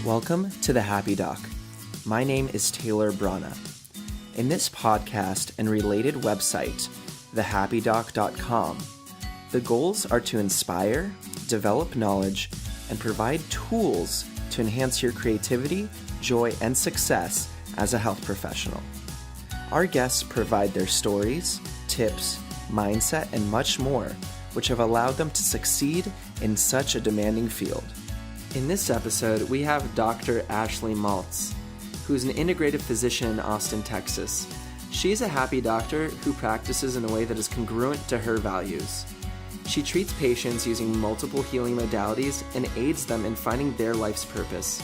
Welcome to The Happy Doc. My name is Taylor Brana. In this podcast and related website, thehappydoc.com, the goals are to inspire, develop knowledge, and provide tools to enhance your creativity, joy, and success as a health professional. Our guests provide their stories, tips, mindset, and much more, which have allowed them to succeed in such a demanding field. In this episode, we have Dr. Ashley Maltz, who's an integrative physician in Austin, Texas. She's a happy doctor who practices in a way that is congruent to her values. She treats patients using multiple healing modalities and aids them in finding their life's purpose.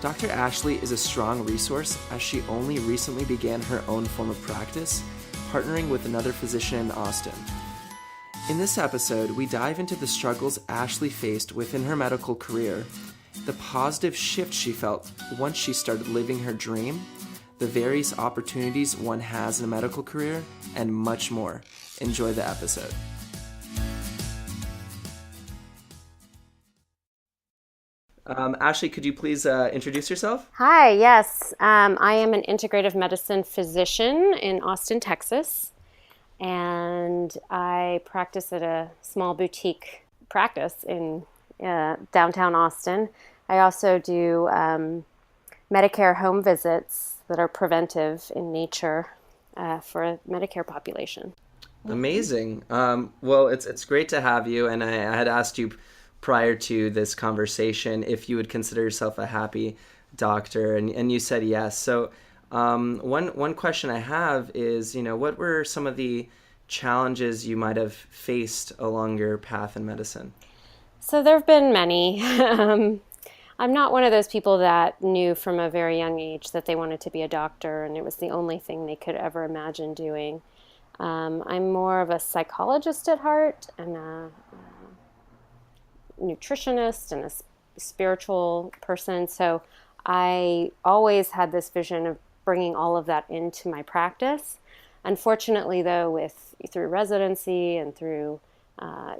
Dr. Ashley is a strong resource as she only recently began her own form of practice, partnering with another physician in Austin. In this episode, we dive into the struggles Ashley faced within her medical career, the positive shift she felt once she started living her dream, the various opportunities one has in a medical career, and much more. Enjoy the episode. Ashley, could you please introduce yourself? Hi, yes. I am an integrative medicine physician in Austin, Texas. And I practice at a small boutique practice in downtown Austin. I also do Medicare home visits that are preventive in nature for a Medicare population. Amazing. Well, it's great to have you. And I had asked you prior to this conversation if you would consider yourself a happy doctor, and you said yes. So one question I have is, what were some of the challenges you might have faced along your path in medicine? So there have been many. I'm not one of those people that knew from a very young age that they wanted to be a doctor and it was the only thing they could ever imagine doing. I'm more of a psychologist at heart and a nutritionist and a spiritual person. So I always had this vision of bringing all of that into my practice. Unfortunately, though, through residency and through,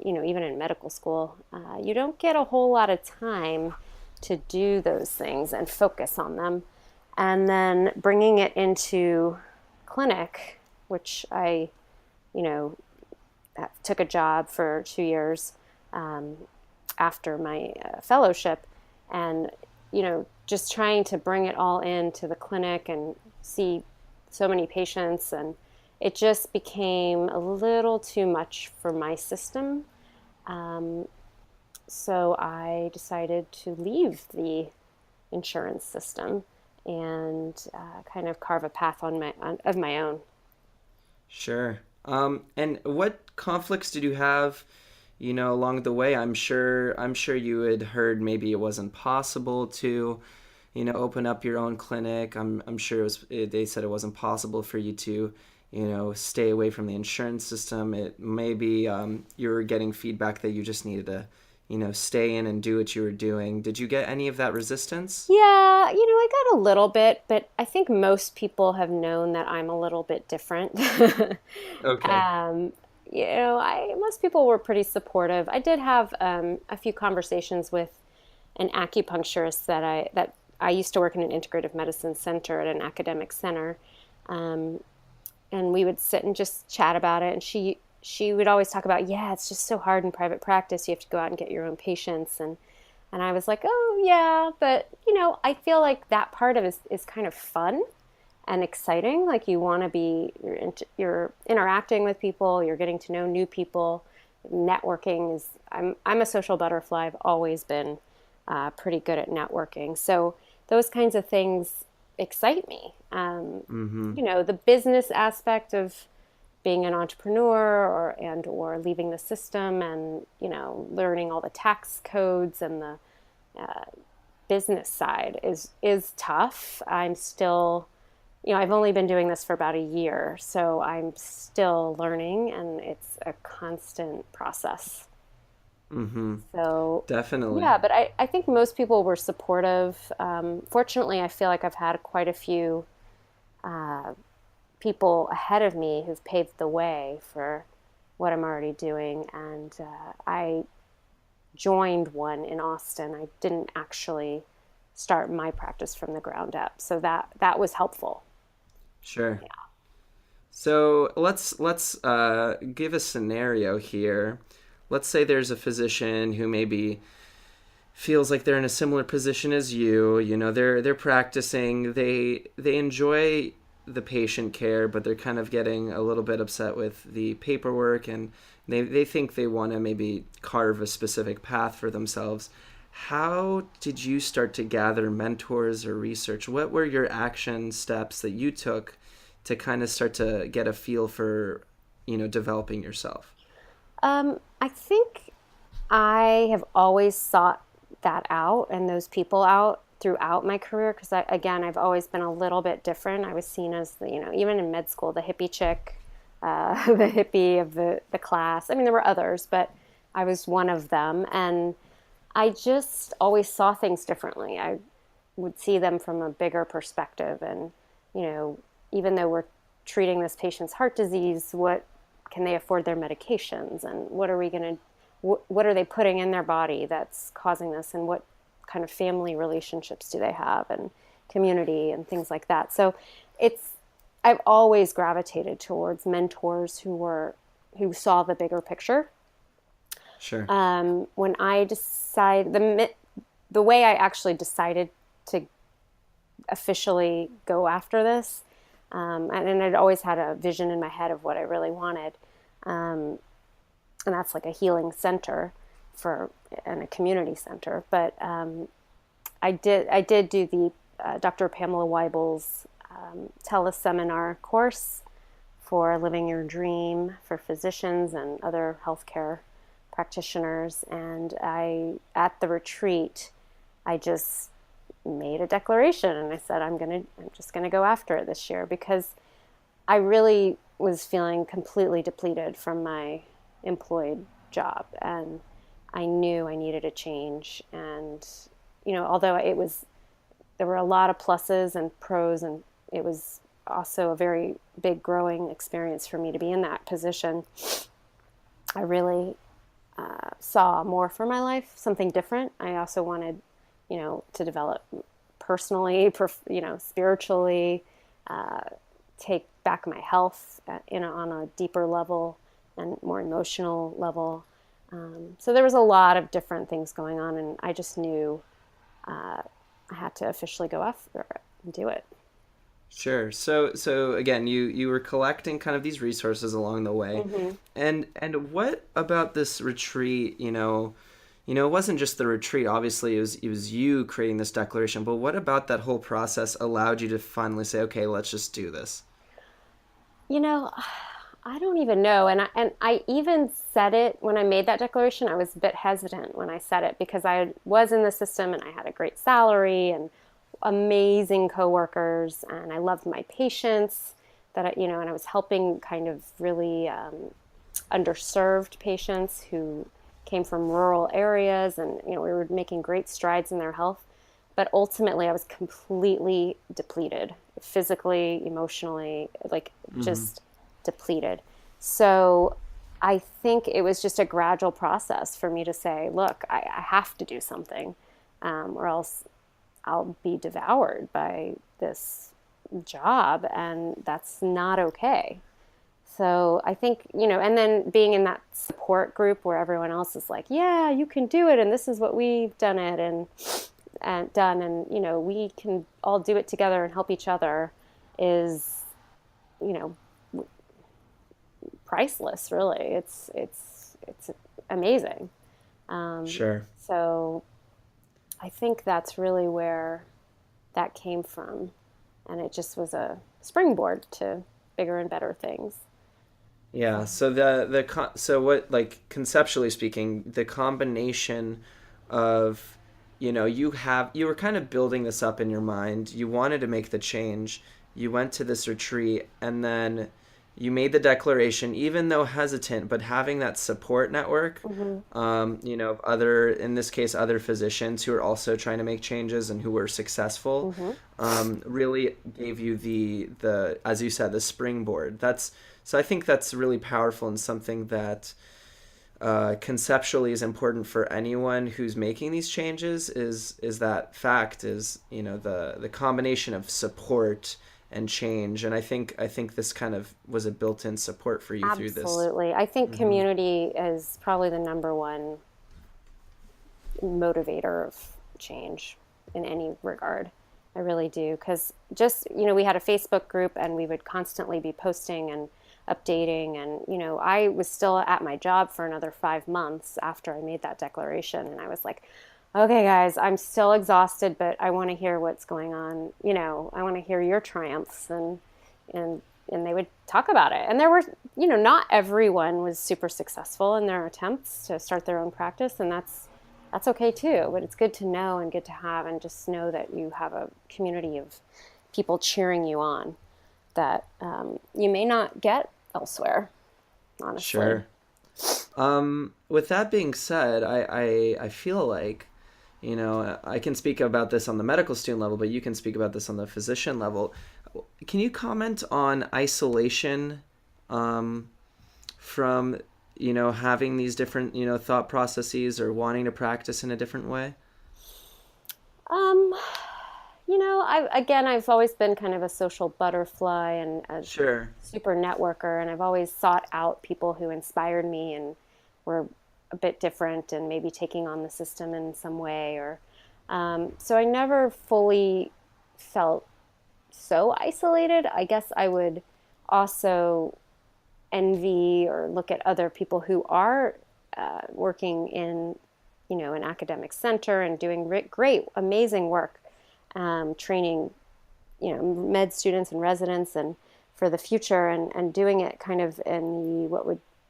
even in medical school, you don't get a whole lot of time to do those things and focus on them. And then bringing it into clinic, which I, took a job for 2 years after my fellowship, and just trying to bring it all into the clinic and see so many patients, and it just became a little too much for my system. So I decided to leave the insurance system and kind of carve a path of my own. Sure. And what conflicts did you have along the way? I'm sure you had heard maybe it wasn't possible to, open up your own clinic. I'm sure they said it wasn't possible for you to, stay away from the insurance system. It maybe you were getting feedback that you just needed to, stay in and do what you were doing. Did you get any of that resistance? Yeah, I got a little bit, but I think most people have known that I'm a little bit different. Okay. Most people were pretty supportive. I did have a few conversations with an acupuncturist that I used to work in an integrative medicine center at an academic center, and we would sit and just chat about it. And she would always talk about, yeah, it's just so hard in private practice. You have to go out and get your own patients, and I was like, oh yeah, but I feel like that part of it is kind of fun and exciting. Like you're interacting with people, you're getting to know new people. Networking I'm a social butterfly. I've always been pretty good at networking. So those kinds of things excite me. The business aspect of being an entrepreneur or leaving the system and, learning all the tax codes and the business side is tough. I'm still, I've only been doing this for about a year, so I'm still learning, and it's a constant process. Mm-hmm. So definitely. Yeah, but I think most people were supportive. Fortunately, I feel like I've had quite a few people ahead of me who've paved the way for what I'm already doing, and I joined one in Austin. I didn't actually start my practice from the ground up. So that was helpful. Sure. So let's give a scenario here. Let's say there's a physician who maybe feels like they're in a similar position as you. You know, they're practicing. They enjoy the patient care, but they're kind of getting a little bit upset with the paperwork, and they think they want to maybe carve a specific path for themselves. How did you start to gather mentors or research? What were your action steps that you took to kind of start to get a feel for, developing yourself? I think I have always sought that out and those people out throughout my career because I've always been a little bit different. I was seen as even in med school, the hippie chick, the hippie of the class. I mean, there were others, but I was one of them. And I just always saw things differently. I would see them from a bigger perspective. And, even though we're treating this patient's heart disease, what can they afford their medications? And what are they putting in their body that's causing this? And what kind of family relationships do they have and community and things like that? So I've always gravitated towards mentors who saw the bigger picture. Sure. When I decided, the way I actually decided to officially go after this, and I'd always had a vision in my head of what I really wanted, and that's like a healing center and a community center. But I did do the Dr. Pamela Weibel's teleseminar course for Living Your Dream for physicians and other healthcare practitioners. And at the retreat, I just made a declaration and I said, I'm just gonna go after it this year because I really was feeling completely depleted from my employed job, and I knew I needed a change. And although there were a lot of pluses and pros, and it was also a very big growing experience for me to be in that position, I really saw more for my life, something different. I also wanted, to develop personally, spiritually, take back my health on a deeper level and more emotional level. So there was a lot of different things going on, and I just knew I had to officially go after it and do it. Sure. So again, you were collecting kind of these resources along the way. Mm-hmm. And what about this retreat, it wasn't just the retreat, obviously it was you creating this declaration, but what about that whole process allowed you to finally say, okay, let's just do this? I don't even know. And I even said it when I made that declaration. I was a bit hesitant when I said it because I was in the system and I had a great salary and amazing coworkers, and I loved my patients and I was helping kind of really underserved patients who came from rural areas, and we were making great strides in their health. But ultimately, I was completely depleted, physically, emotionally, just depleted. So I think it was just a gradual process for me to say, look, I have to do something, or else I'll be devoured by this job, and that's not okay. So I think, and then being in that support group where everyone else is like, yeah, you can do it, and this is what we've done it and done, and we can all do it together and help each other is, priceless, really. It's amazing. Sure. So I think that's really where that came from, and it just was a springboard to bigger and better things. Yeah. So what, like, conceptually speaking, the combination of, you were kind of building this up in your mind. You wanted to make the change. You went to this retreat, and then you made the declaration, even though hesitant, but having that support network, in this case, other physicians who are also trying to make changes and who were successful, really gave you the, as you said, the springboard. So I think that's really powerful and something that, conceptually is important for anyone who's making these changes is that fact is, you know, the combination of support and change. And I think this kind of was a built-in support for you through this. Absolutely. I think Hmm. community is probably the number one motivator of change in any regard. I really do. Because just, we had a Facebook group and we would constantly be posting and updating. And, I was still at my job for another 5 months after I made that declaration. And I was like, okay, guys, I'm still exhausted, but I want to hear what's going on. I want to hear your triumphs. And, and they would talk about it. And there were, not everyone was super successful in their attempts to start their own practice. And that's okay too, but it's good to know and good to have, and just know that you have a community of people cheering you on that you may not get elsewhere, honestly. Sure. With that being said, I feel like, you know, I can speak about this on the medical student level, but you can speak about this on the physician level. Can you comment on isolation, from, you know, having these different, you know, thought processes or wanting to practice in a different way? Um, I've always been kind of a social butterfly and a Sure. super networker, and I've always sought out people who inspired me and were a bit different and maybe taking on the system in some way. Or so I never fully felt so isolated. I guess I would also envy or look at other people who are working in, an academic center and doing great, amazing work, training, med students and residents and for the future, and doing it kind of in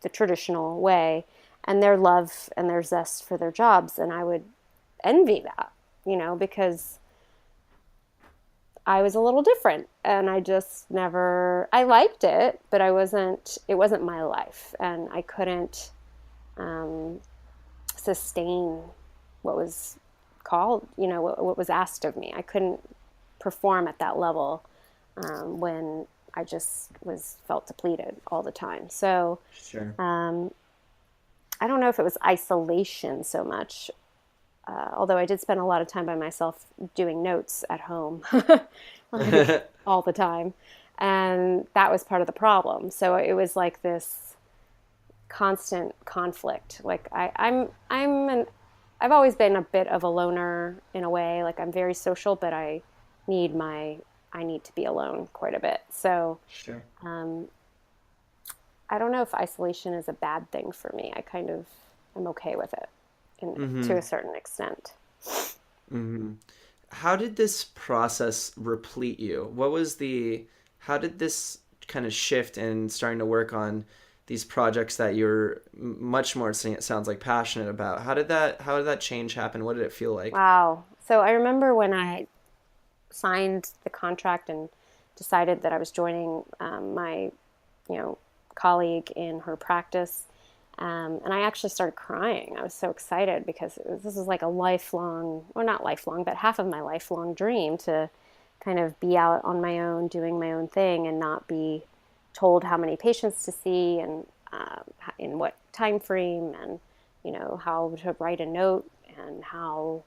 the traditional way, and their love and their zest for their jobs. And I would envy that, because I was a little different, and I just never, I liked it, but it wasn't my life, and I couldn't um, sustain what was called, what was asked of me. I couldn't perform at that level when I just felt depleted all the time. So Sure. um, I don't know if it was isolation so much, although I did spend a lot of time by myself doing notes at home, like all the time, and that was part of the problem. So it was like this constant conflict. Like I've always been a bit of a loner in a way. Like I'm very social, but I need to be alone quite a bit. So Sure. um, I don't know if isolation is a bad thing for me. I kind of am okay with it to a Mm-hmm. certain extent. Mm-hmm. How did this process replete you? How did this kind of shift in starting to work on these projects that you're much more, it sounds like, passionate about? How did that change happen? What did it feel like? Wow. So I remember when I signed the contract and decided that I was joining my, you know, colleague in her practice. And I actually started crying. I was so excited because this was like a lifelong, or not lifelong, but half of my lifelong dream to kind of be out on my own, doing my own thing, and not be told how many patients to see and in what time frame, and how to write a note, and how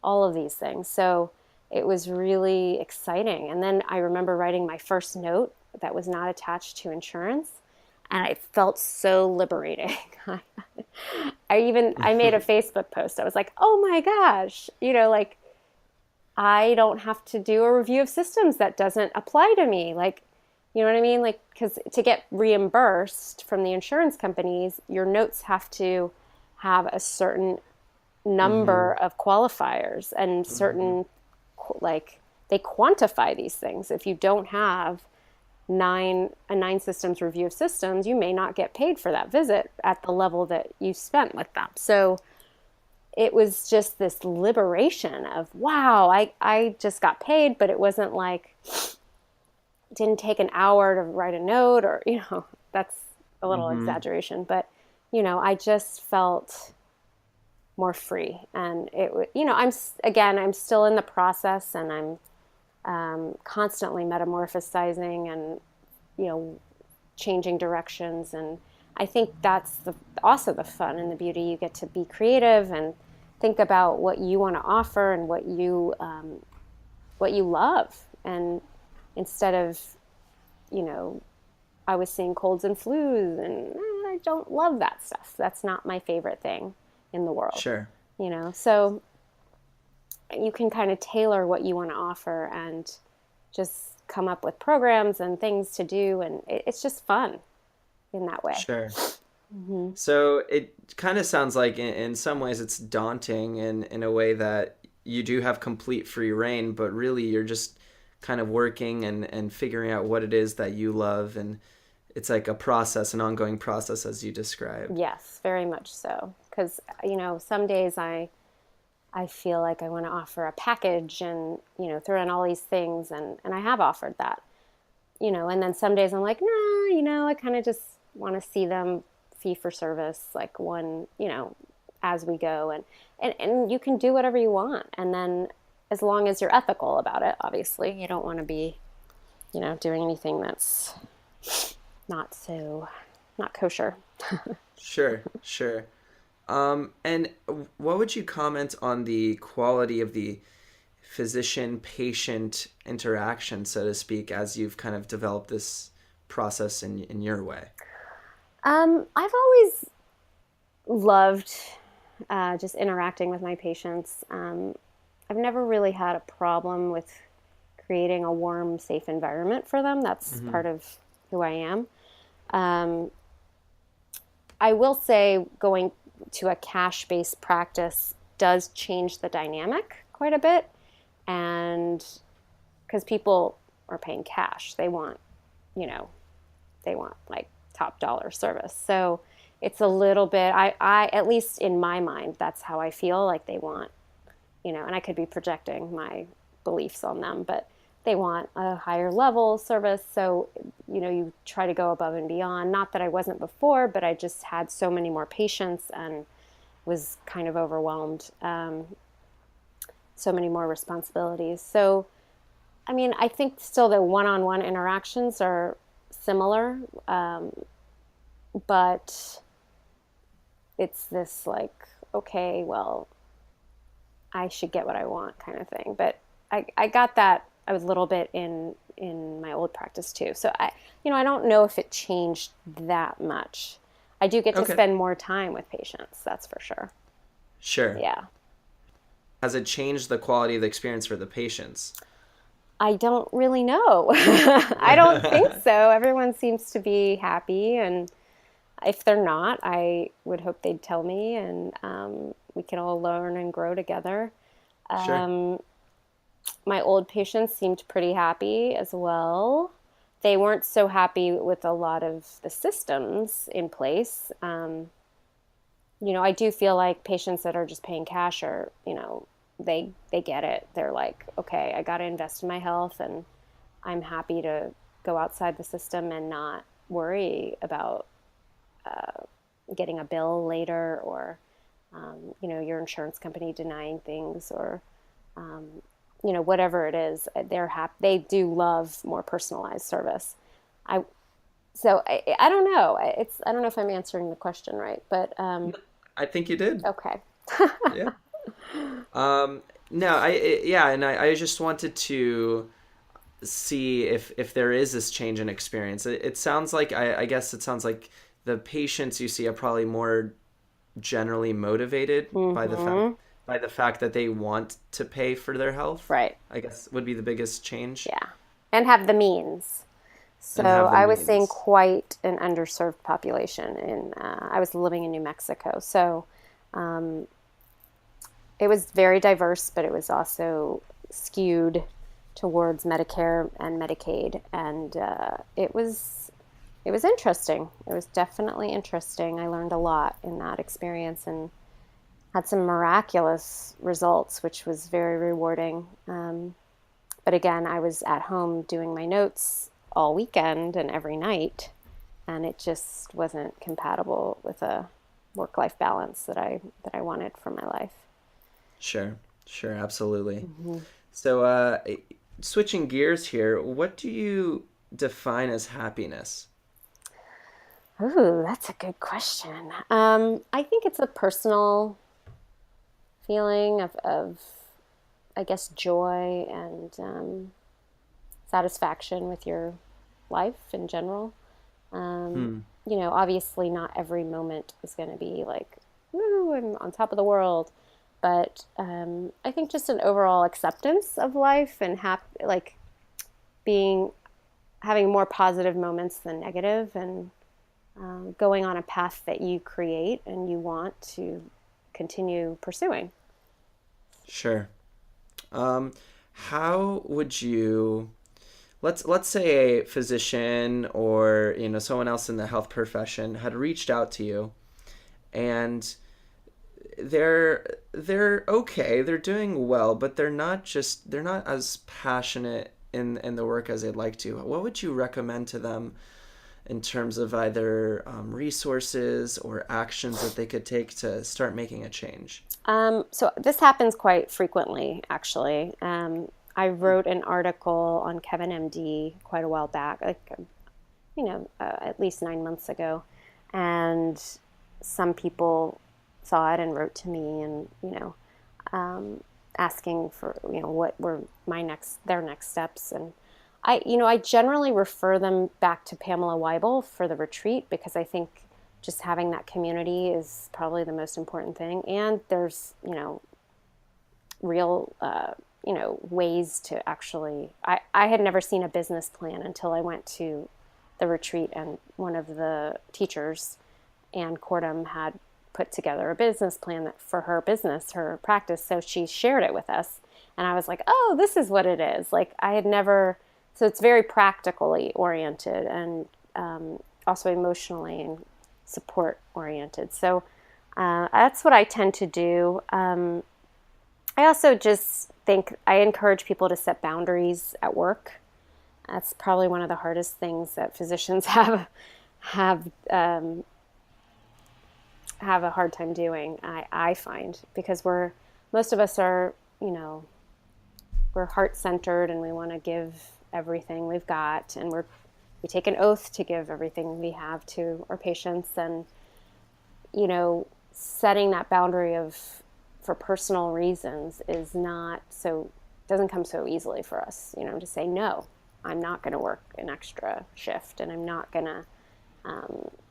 all of these things. So it was really exciting. And then I remember writing my first note that was not attached to insurance, and it felt so liberating. I made a Facebook post. I was like, "Oh my gosh, like I don't have to do a review of systems that doesn't apply to me." Like, you know what I mean? Like, because to get reimbursed from the insurance companies, your notes have to have a certain Mm-hmm. number of qualifiers and Mm-hmm. certain, like, they quantify these things. If you don't have nine systems review of systems, you may not get paid for that visit at the level that you spent with them. So it was just this liberation of, wow, I just got paid, but it wasn't like, it didn't take an hour to write a note, or, that's a little Mm-hmm. exaggeration, but, I just felt more free. And I'm still in the process, and I'm constantly metamorphosizing and, you know, changing directions. And I think that's also the fun and the beauty. You get to be creative and think about what you want to offer and what you love. And instead of, you know, I was seeing colds and flus, and I don't love that stuff. That's not my favorite thing in the world, Sure. you know. So you can kind of tailor what you want to offer and just come up with programs and things to do, and it's just fun in that way. Sure. So it kind of sounds like in some ways it's daunting in a way that you do have complete free reign, but really you're just kind of working and figuring out what it is that you love. And it's like a process, an ongoing process as you described. Yes, very much so. Because, you know, some days I feel like I want to offer a package and, you know, throw in all these things. And I have offered that, you know, and then some days I'm like, nah, you know, I kind of just want to see them fee for service, like one, you know, as we go. And you can do whatever you want. And then as long as you're ethical about it, obviously, you don't want to be, you know, doing anything that's not kosher. Sure, sure. And what would you comment on the quality of the physician-patient interaction, so to speak, as you've kind of developed this process in your way? I've always loved just interacting with my patients. I've never really had a problem with creating a warm, safe environment for them. That's part of who I am. I will say going to a cash-based practice does change the dynamic quite a bit. And because people are paying cash, they want, you know, they want like top dollar service. So it's a little bit, I at least in my mind, that's how I feel like they want, you know, and I could be projecting my beliefs on them, but they want a higher level service. So, you know, you try to go above and beyond. Not that I wasn't before, but I just had so many more patients and was kind of overwhelmed. So many more responsibilities. So, I mean, I think still the one-on-one interactions are similar, but it's this like, okay, well, I should get what I want kind of thing. But I got that a little bit in my old practice too. So I don't know if it changed that much. I do get to spend more time with patients, that's for sure. Sure. Yeah. Has it changed the quality of the experience for the patients? I don't really know. I don't think so. Everyone seems to be happy, and if they're not, I would hope they'd tell me, and we can all learn and grow together. Sure. My old patients seemed pretty happy as well. They weren't so happy with a lot of the systems in place. You know, I do feel like patients that are just paying cash are, you know, they get it. They're like, okay, I got to invest in my health, and I'm happy to go outside the system and not worry about getting a bill later, or you know, your insurance company denying things, or you know, whatever it is. They're happy. They do love more personalized service. I don't know. I don't know if I'm answering the question right, but I think you did. okay. Yeah. No, yeah, and I just wanted to see if there is this change in experience. It sounds like, I guess it sounds like the patients you see are probably more generally motivated by the fact that they want to pay for their health. Right. I guess would be the biggest change. Yeah. And have the means. So And have the I was seeing means. quite an underserved population I was living in New Mexico. So it was very diverse, but it was also skewed towards Medicare and Medicaid. And it was interesting. It was definitely interesting. I learned a lot in that experience and had some miraculous results, which was very rewarding. But again, I was at home doing my notes all weekend and every night, and it just wasn't compatible with a work-life balance that I wanted for my life. Sure, absolutely. So, switching gears here, what do you define as happiness? Ooh, that's a good question. I think it's a personal feeling of I guess, joy and satisfaction with your life in general. Um, Hmm. Obviously, not every moment is going to be like, woo, I'm on top of the world. But I think just an overall acceptance of life and like being having more positive moments than negative, and going on a path that you create and you want to continue pursuing. Sure. Um, how would you let's say a physician or someone else in the health profession had reached out to you and they're okay, they're doing well, but they're not as passionate in the work as they'd like to. What would you recommend to them in terms of either resources or actions that they could take to start making a change? So this happens quite frequently, actually. I wrote an article on Kevin MD quite a while back, like at least 9 months ago, and some people saw it and wrote to me, and asking for what were their next steps, and I generally refer them back to Pamela Weibel for the retreat, because I think just having that community is probably the most important thing. And there's, real, ways to actually, I had never seen a business plan until I went to the retreat, and one of the teachers, Ann Cordham, had put together a business plan for her business, her practice. So she shared it with us. And I was like, oh, this is what it is. Like, I had never, so it's very practically oriented, and also emotionally and support oriented. So that's what I tend to do. I also just think I encourage people to set boundaries at work. That's probably one of the hardest things that physicians have have a hard time doing. I find, because most of us are, we're heart centered, and we want to give everything we've got, and we take an oath to give everything we have to our patients. And setting that boundary of for personal reasons is not so doesn't come so easily for us, to say no. I'm not going to work an extra shift, and I'm not going to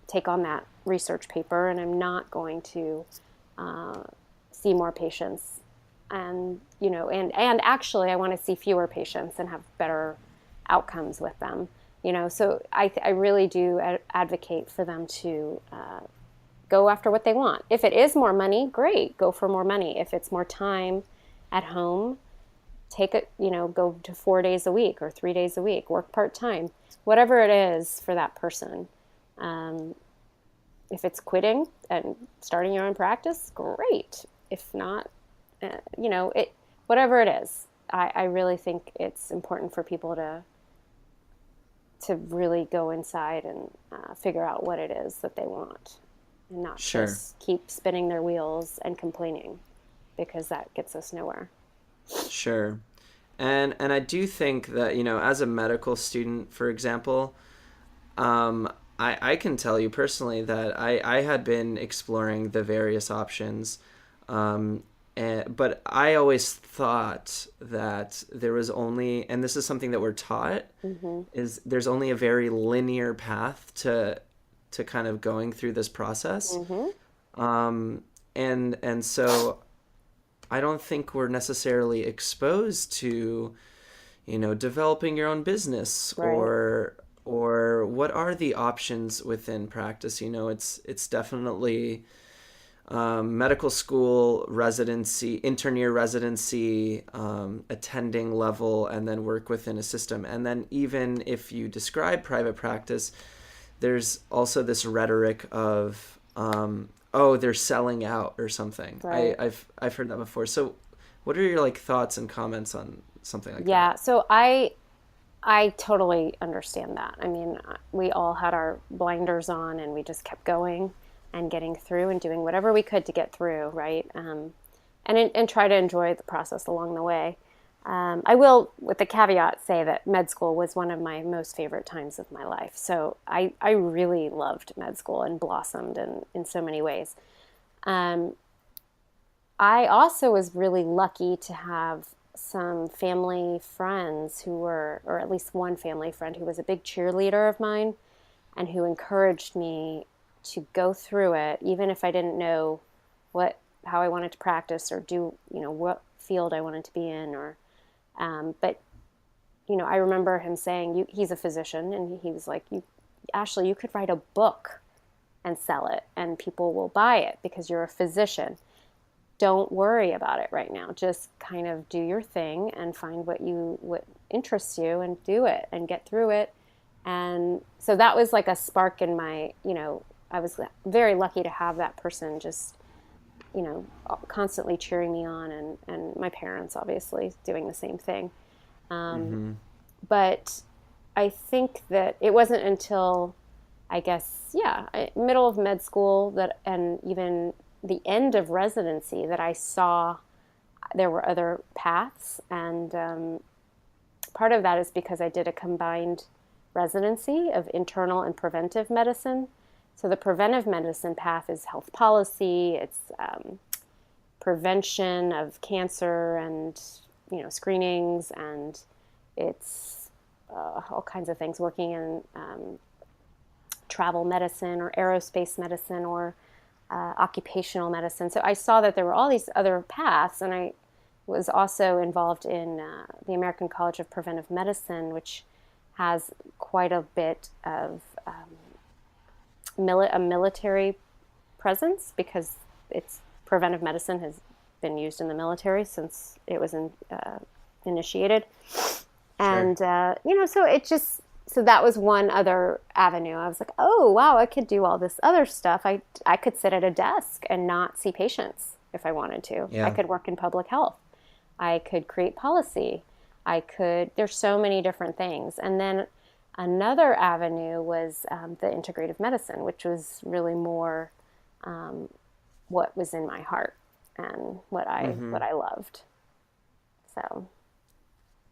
take on that research paper, and I'm not going to see more patients, and and actually I want to see fewer patients and have better outcomes with them. So I really do advocate for them to go after what they want. If it is more money, great, go for more money. If it's more time at home, take it, go to 4 days a week or 3 days a week, work part-time, whatever it is for that person. If it's quitting and starting your own practice, great. If not, whatever it is. I really think it's important for people to really go inside and figure out what it is that they want, and not Sure. just keep spinning their wheels and complaining, because that gets us nowhere. Sure. And I do think that, as a medical student, for example, I can tell you personally that I had been exploring the various options, but I always thought that there was only, and this is something that we're taught, Mm-hmm. is there's only a very linear path to kind of going through this process. Mm-hmm. And so I don't think we're necessarily exposed to, developing your own business, Right. or what are the options within practice. It's definitely medical school, residency, intern-year residency, attending level, and then work within a system. And then even if you describe private practice, there's also this rhetoric of oh, they're selling out or something. Right. I've heard that before. So what are your thoughts and comments on something like that? Yeah. So I totally understand that. I mean, we all had our blinders on, and we just kept going and getting through and doing whatever we could to get through, right? And try to enjoy the process along the way. I will, with the caveat, say that med school was one of my most favorite times of my life. So I really loved med school and blossomed in so many ways. Um, I also was really lucky to have some family friends who were, or at least one family friend who was a big cheerleader of mine and who encouraged me to go through it, even if I didn't know how I wanted to practice or do, what field I wanted to be in, or, but, I remember him saying, he's a physician, and he was like, Ashley, you could write a book and sell it, and people will buy it because you're a physician. Don't worry about it right now. Just kind of do your thing and find what interests you and do it and get through it. And so that was like a spark in my, I was very lucky to have that person just, constantly cheering me on, and my parents obviously doing the same thing. But I think that it wasn't until, I guess, middle of med school and even the end of residency that I saw there were other paths. And part of that is because I did a combined residency of internal and preventive medicine. So the preventive medicine path is health policy, it's prevention of cancer and screenings, and it's all kinds of things, working in travel medicine or aerospace medicine or occupational medicine. So I saw that there were all these other paths, and I was also involved in the American College of Preventive Medicine, which has quite a bit of a military presence, because preventive medicine has been used in the military since it was initiated. And, so that was one other avenue. I was like, oh, wow, I could do all this other stuff. I could sit at a desk and not see patients if I wanted to. Yeah. I could work in public health. I could create policy. There's so many different things. And then another avenue was the integrative medicine, which was really more what was in my heart and what I loved. So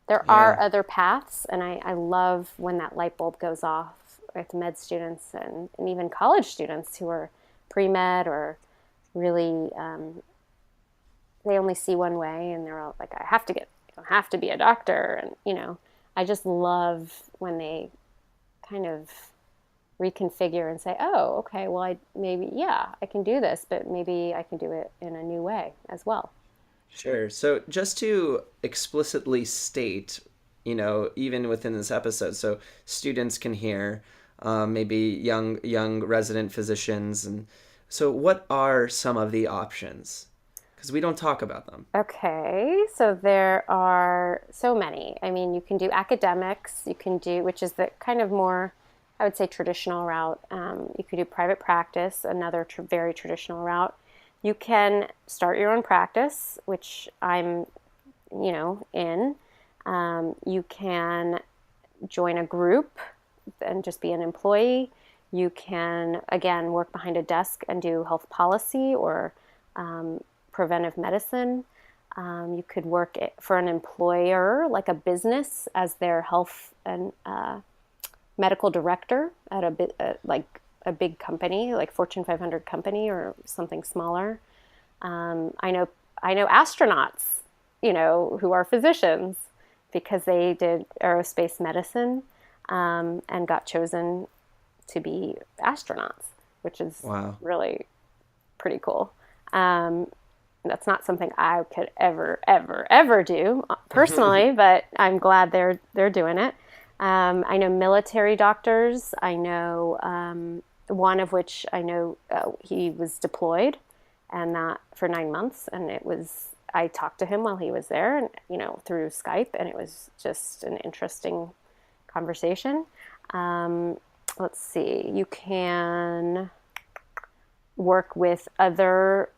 there are other paths, and I love when that light bulb goes off with med students and even college students who are pre-med or really, they only see one way, and they're all like, I have to be a doctor. And, I just love when they kind of reconfigure and say, oh, okay, well, I can do this, but maybe I can do it in a new way as well. Sure. So just to explicitly state, even within this episode, so students can hear, maybe young resident physicians. And so what are some of the options? Because we don't talk about them. Okay. So there are so many. I mean, you can do academics, which is the kind of more, I would say, traditional route. You could do private practice, another very traditional route. You can start your own practice, which I'm, in. You can join a group and just be an employee. You can, again, work behind a desk and do health policy or preventive medicine. You could work for an employer, like a business, as their health and medical director at a big company, like Fortune 500 company or something smaller. I know astronauts, who are physicians because they did aerospace medicine and got chosen to be astronauts, which is really pretty cool. That's not something I could ever do personally, but I'm glad they're doing it. I know military doctors. I know one of which I know he was deployed, and that for 9 months, and I talked to him while he was there, and through Skype, and it was just an interesting conversation. Let's see, you can work with other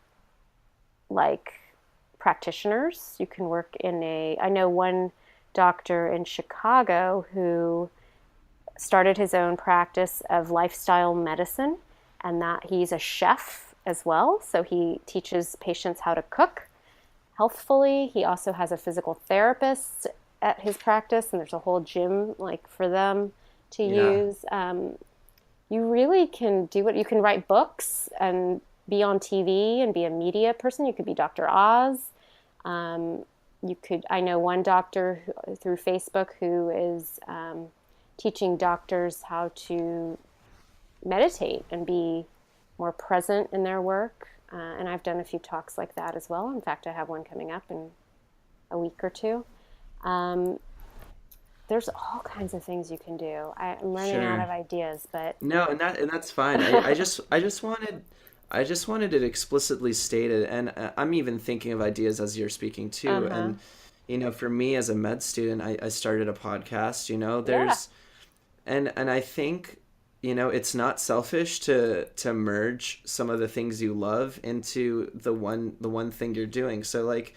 practitioners. You can work I know one doctor in Chicago who started his own practice of lifestyle medicine, and that he's a chef as well. So he teaches patients how to cook, healthfully. He also has a physical therapist at his practice, and there's a whole gym like for them to Yeah. use. You really can do it. You can write books and be on TV and be a media person. You could be Dr. Oz. Um, you could. I know one doctor through Facebook who is teaching doctors how to meditate and be more present in their work. And I've done a few talks like that as well. In fact, I have one coming up in a week or two. Um, there's all kinds of things you can do. I'm running out Sure. of ideas, but No, and that's fine. I just wanted it explicitly stated, and I'm even thinking of ideas as you're speaking too. uh-huh. And for me as a med student, I started a podcast. Yeah. And I think it's not selfish to merge some of the things you love into the one thing you're doing. So like,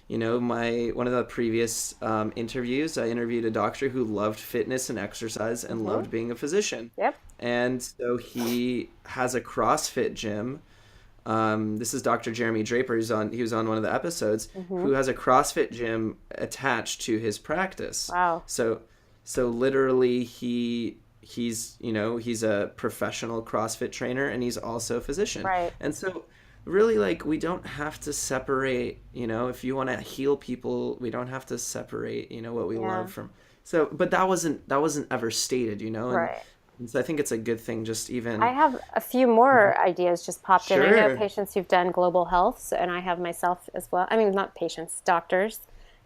my one of the previous interviews, I interviewed a doctor who loved fitness and exercise and Hmm. loved being a physician, Yep. and so he has a CrossFit gym. This is Dr. Jeremy Draper, he was on one of the episodes, Hmm. who has a CrossFit gym attached to his practice. Wow. So literally he's a professional CrossFit trainer, and he's also a physician. Right. And so really, like, we don't have to separate, if you want to heal people, we don't have to separate, what we Yeah. love from. So, but that wasn't ever stated, Right. and so I think it's a good thing, just I even. have a few more ideas just popped in. I know Sure. patients who've done global health, and I have myself as well. I mean, not patients, doctors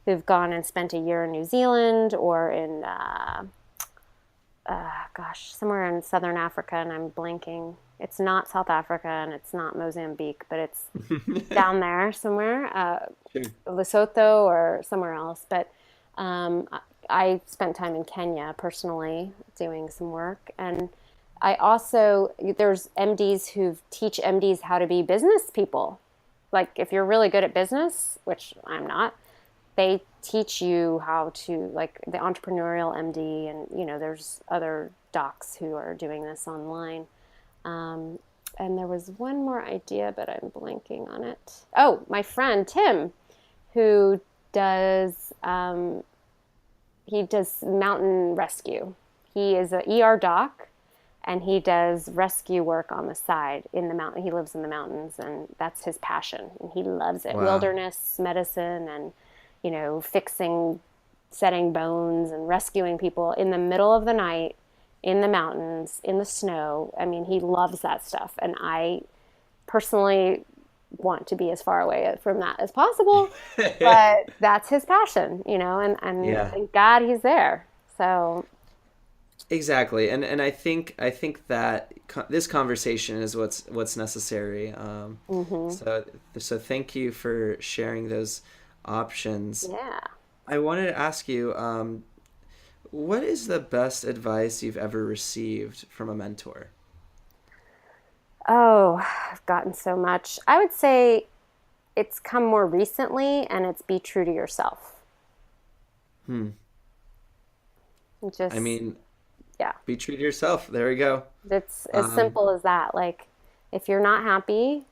who've gone and spent a year in New Zealand or in, gosh, somewhere in southern Africa, and I'm blanking. It's not South Africa and it's not Mozambique, but it's down there somewhere, Sure. Lesotho or somewhere else. But um, I spent time in Kenya personally doing some work, and I also there's MDs who teach MDs how to be business people. Like if you're really good at business, which I'm not, they teach you how to like the entrepreneurial MD, and there's other docs who are doing this online. Um, and there was one more idea, but I'm blanking on it. Oh, my friend Tim, who does he does mountain rescue. He is a ER doc, and he does rescue work on the side in the mountain. He lives in the mountains, and that's his passion, and he loves it. Wow. Wilderness medicine, and fixing, setting bones, and rescuing people in the middle of the night in the mountains in the snow. I mean, he loves that stuff, and I personally want to be as far away from that as possible, but that's his passion, and Yeah. thank God he's there. So, Exactly, and I think that this conversation is what's necessary. hmm, So thank you for sharing those options. yeah. I wanted to ask you, what is the best advice you've ever received from a mentor? Oh, I've gotten so much. I would say it's come more recently, and it's be true to yourself. Hmm. I Just, mean, yeah, be true to yourself. There we go. it's as Um, simple as that. Like, if you're not happy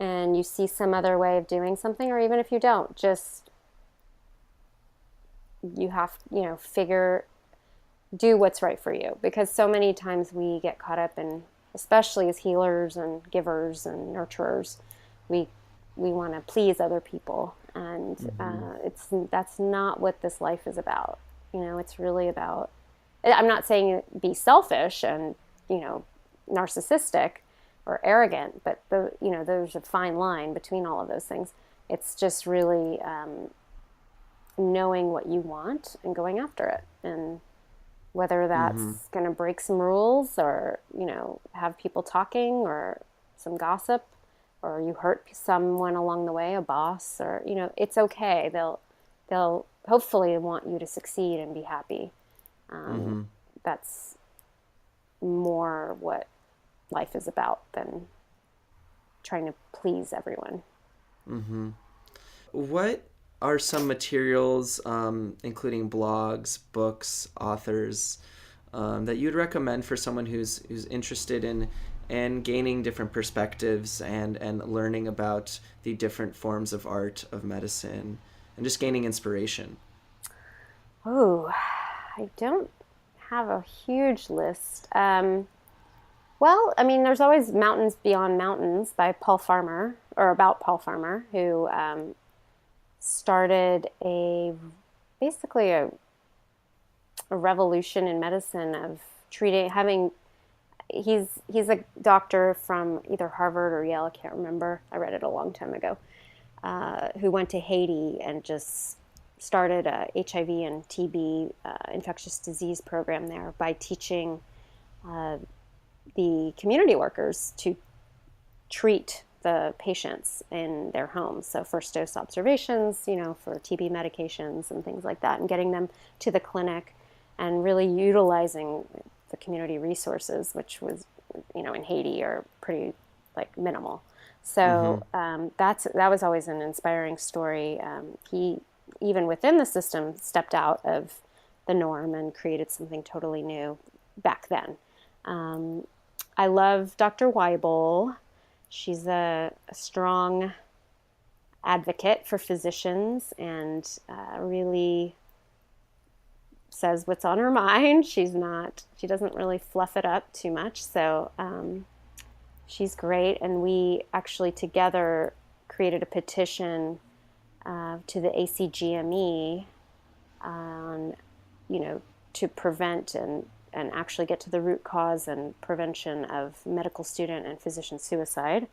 and you see some other way of doing something, or even if you don't, just you have, do what's right for you. Because so many times we get caught up in, especially as healers and givers and nurturers, we we want to please other people, and mhm. it's that's not what this life is about. It's really about. I'm not saying be selfish and narcissistic or arrogant, but there's a fine line between all of those things. It's just really knowing what you want and going after it, and whether Mhm. that's going to break some rules or have people talking or some gossip, or you hurt someone along the way, a boss, or it's okay. They'll hopefully want you to succeed and be happy. um, Mhm. that's more what life is about than trying to please everyone. Mhm. What are some materials, including blogs, books, authors, that you'd recommend for someone who's interested in and gaining different perspectives and learning about the different forms of art of medicine and just gaining inspiration? Oh, I don't have a huge list. Well, I mean, there's always Mountains Beyond Mountains by Paul Farmer, or about Paul Farmer, who started basically a revolution in medicine of treating, having, he's a doctor from either Harvard or Yale, I can't remember. I read it a long time ago, who went to Haiti and just started a HIV and TB infectious disease program there by teaching the community workers to treat the patients in their homes. So first dose observations, for TB medications and things like that, and getting them to the clinic and really utilizing the community resources, which was, in Haiti are pretty minimal. So that was always an inspiring story. He, even within the system, stepped out of the norm and created something totally new back then. I love Dr. Weibel. She's a strong advocate for physicians and really says what's on her mind. She doesn't really fluff it up too much. So she's great. And we actually together created a petition to the ACGME on, to prevent and actually get to the root cause and prevention of medical student and physician suicide.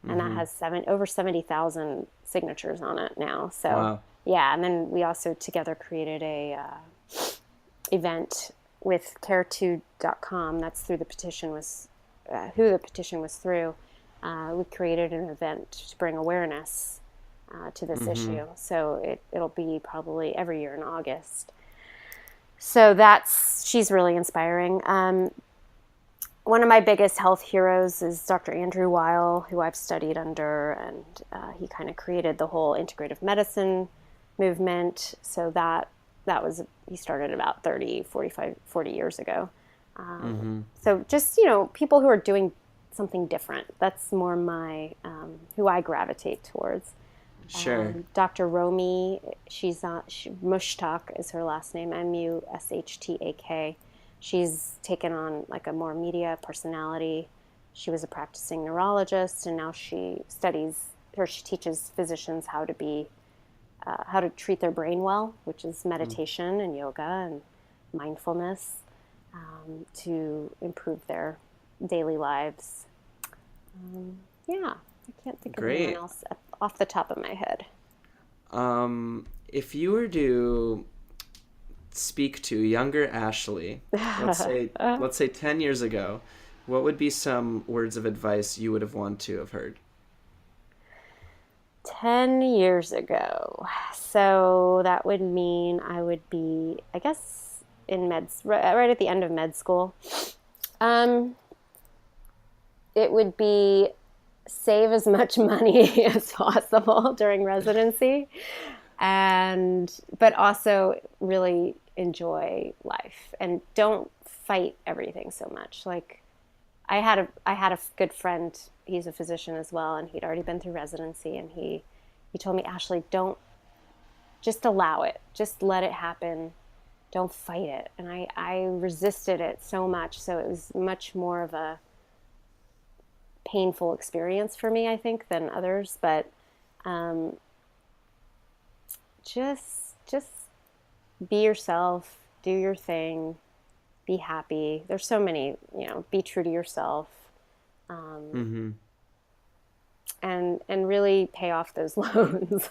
And that has over 70,000 signatures on it now. So, wow. Yeah. And then we also together created a event with care2.com. That's through the petition was, who the petition was through. We created an event to bring awareness to this issue. So it'll be probably every year in August. So she's really inspiring. One of my biggest health heroes is Dr. Andrew Weil, who I've studied under, and he kind of created the whole integrative medicine movement. So he started about 40 years ago. So just, people who are doing something different. That's more who I gravitate towards. Sure. Dr. Romy, Mushtaq is her last name, Mushtaq. She's taken on a more media personality. She was a practicing neurologist, and now she teaches physicians how to treat their brain well, which is meditation and yoga and mindfulness, to improve their daily lives. I can't think of anyone else off the top of my head. If you were to speak to younger Ashley, let's say 10 years ago, what would be some words of advice you would have wanted to have heard? 10 years ago. So that would mean I would be, I guess, right at the end of med school. It would be save as much money as possible during residency, but also really enjoy life and don't fight everything so much. I had a good friend, he's a physician as well, and he'd already been through residency, and he told me, Ashley, don't, just allow it, just let it happen, don't fight it. And I resisted it so much, so it was much more of a painful experience for me, I think, than others. But just be yourself, do your thing, be happy. There's so many, be true to yourself, and really pay off those loans.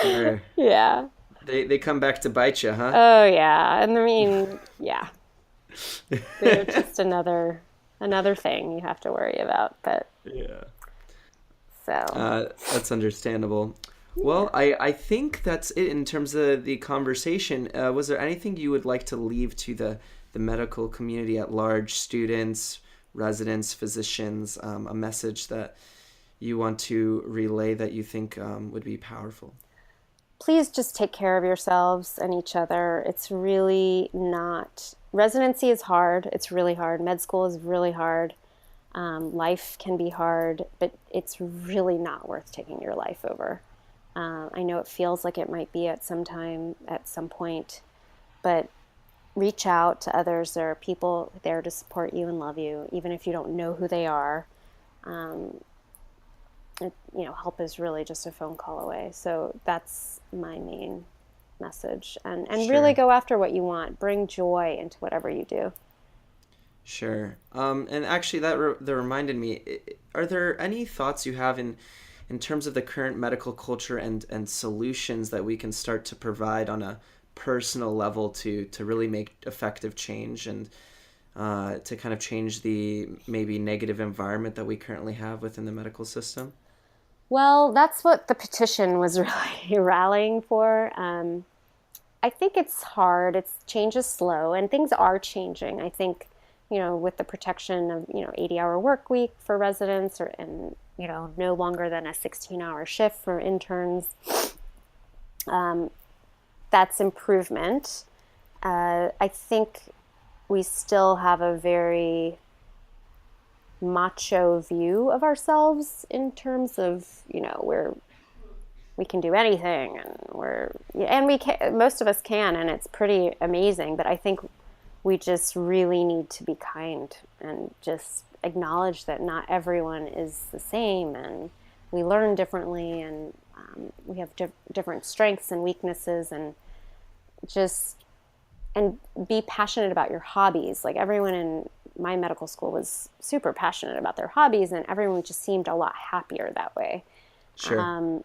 Sure. Yeah. They come back to bite you, huh? Oh yeah, and I mean, yeah, they're just another thing you have to worry about. But yeah, so that's understandable. Well, I think that's it in terms of the conversation. Was there anything you would like to leave to the medical community at large, students, residents, physicians, a message that you want to relay that you think would be powerful? Please just take care of yourselves and each other. It's really not residency is hard. It's really hard. Med school is really hard. Life can be hard, but it's really not worth taking your life over. I know it feels like it might be at some time, at some point, but reach out to others. There are people there to support you and love you, even if you don't know who they are. Help is really just a phone call away. So that's my main message. And Sure. really go after what you want. Bring joy into whatever you do. Sure. And actually, that reminded me. Are there any thoughts you have in terms of the current medical culture and solutions that we can start to provide on a personal level to really make effective change and to kind of change the maybe negative environment that we currently have within the medical system? Well, that's what the petition was really rallying for. I think it's hard. Change is slow, and things are changing. I think, with the protection of, 80-hour work week for residents and no longer than a 16-hour shift for interns. That's improvement. I think we still have a very macho view of ourselves in terms of, we can do anything and we can, most of us can, and it's pretty amazing. But I think we just really need to be kind and just acknowledge that not everyone is the same, and we learn differently, and we have different strengths and weaknesses, and be passionate about your hobbies. Like, everyone in my medical school was super passionate about their hobbies, and everyone just seemed a lot happier that way. Sure.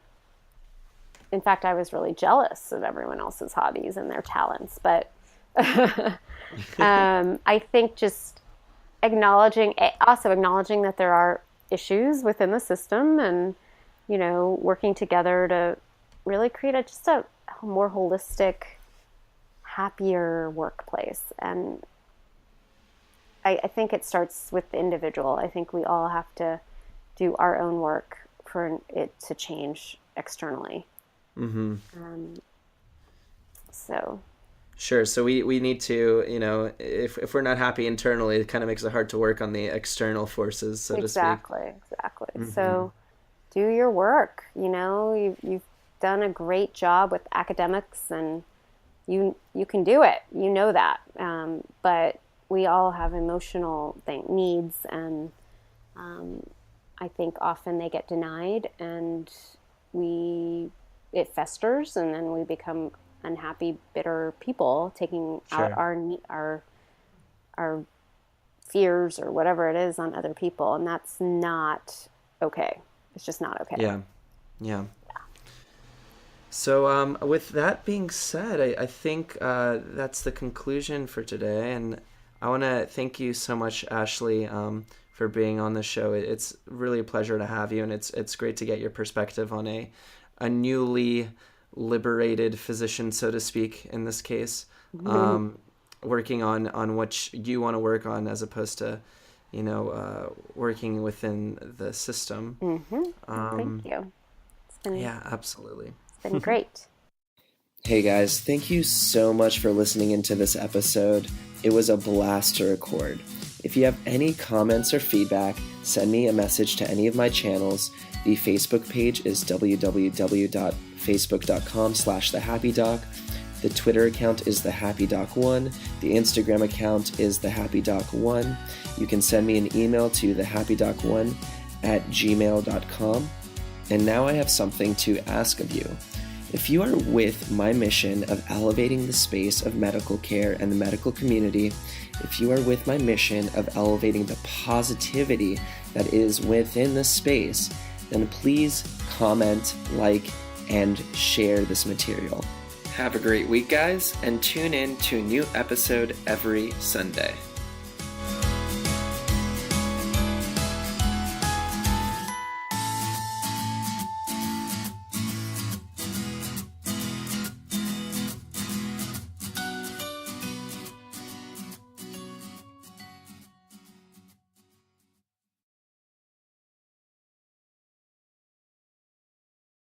In fact, I was really jealous of everyone else's hobbies and their talents, but I think just acknowledging that there are issues within the system, and working together to really create a more holistic, happier workplace. And I think it starts with the individual. I think we all have to do our own work for it to change externally. Mm-hmm. So. Sure. So we need to, if we're not happy internally, it kind of makes it hard to work on the external forces, so to speak. Exactly. Mm-hmm. So do your work. You've done a great job with academics, and you can do it. You know that. But we all have emotional needs, and I think often they get denied, and it festers, and then we become unhappy, bitter people, taking Sure. out our fears or whatever it is on other people, and that's not okay. It's just not okay. Yeah. So with that being said, I think that's the conclusion for today, and I want to thank you so much, Ashley, for being on the show. It's really a pleasure to have you, and it's great to get your perspective on a newly liberated physician, so to speak, in this case, working on what you want to work on, as opposed to, working within the system. Thank you. Yeah, absolutely. It's been great. Hey guys, thank you so much for listening into this episode. It was a blast to record. If you have any comments or feedback, send me a message to any of my channels. The Facebook page is www.facebook.com/thehappydoc. The Twitter account is thehappydoc1. The Instagram account is thehappydoc1. You can send me an email to thehappydoc1@gmail.com. And now I have something to ask of you. If you are with my mission of elevating the space of medical care and the medical community, if you are with my mission of elevating the positivity that is within this space, then please comment, like, and share this material. Have a great week, guys, and tune in to a new episode every Sunday.